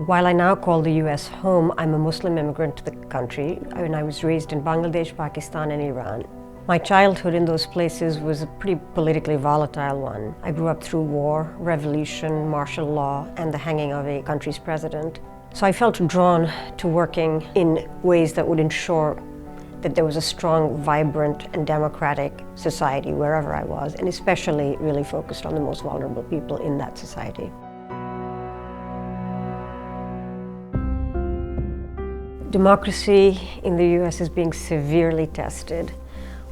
While I now call the US home, I'm a Muslim immigrant to the country, and I was raised in Bangladesh, Pakistan, and Iran. My childhood in those places was a pretty politically volatile one. I grew up through war, revolution, martial law, and the hanging of a country's president. So I felt drawn to working in ways that would ensure that there was a strong, vibrant, and democratic society wherever I was, and especially really focused on the most vulnerable people in that society. Democracy in the US is being severely tested,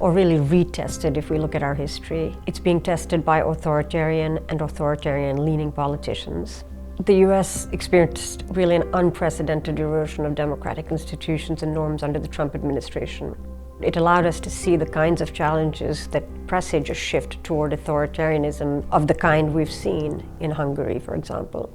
or really retested if we look at our history. It's being tested by authoritarian and authoritarian-leaning politicians. The US experienced really an unprecedented erosion of democratic institutions and norms under the Trump administration. It allowed us to see the kinds of challenges that presage a shift toward authoritarianism of the kind we've seen in Hungary, for example.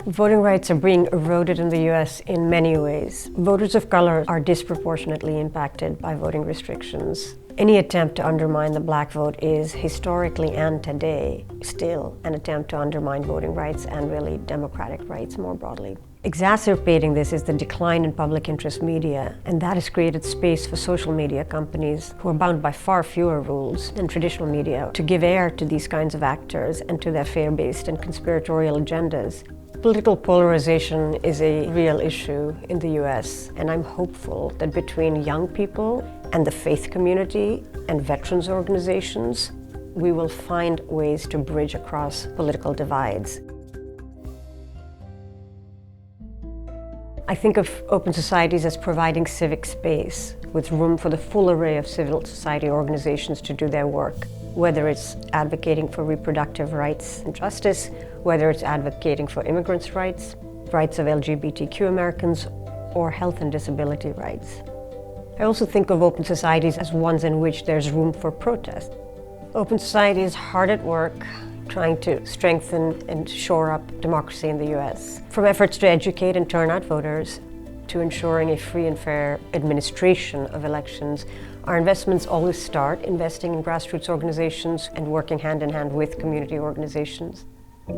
Voting rights are being eroded in the US in many ways. Voters of color are disproportionately impacted by voting restrictions. Any attempt to undermine the black vote is, historically and today, still an attempt to undermine voting rights and really democratic rights more broadly. Exacerbating this is the decline in public interest media, and that has created space for social media companies who are bound by far fewer rules than traditional media to give air to these kinds of actors and to their fear-based and conspiratorial agendas. Political polarization is a real issue in the US, and I'm hopeful that between young people and the faith community and veterans organizations, we will find ways to bridge across political divides. I think of open societies as providing civic space with room for the full array of civil society organizations to do their work, whether it's advocating for reproductive rights and justice, whether it's advocating for immigrants' rights, rights of LGBTQ Americans, or health and disability rights. I also think of open societies as ones in which there's room for protest. Open society is hard at work trying to strengthen and shore up democracy in the US. From efforts to educate and turn out voters, to ensuring a free and fair administration of elections, our investments always start investing in grassroots organizations and working hand in hand with community organizations.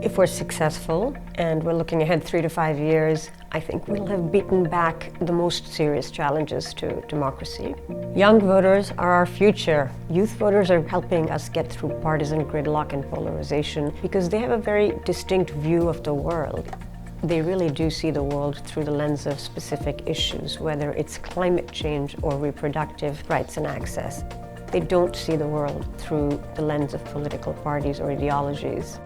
If we're successful, and we're looking ahead 3 to 5 years, I think we'll have beaten back the most serious challenges to democracy. Young voters are our future. Youth voters are helping us get through partisan gridlock and polarization because they have a very distinct view of the world. They really do see the world through the lens of specific issues, whether it's climate change or reproductive rights and access. They don't see the world through the lens of political parties or ideologies.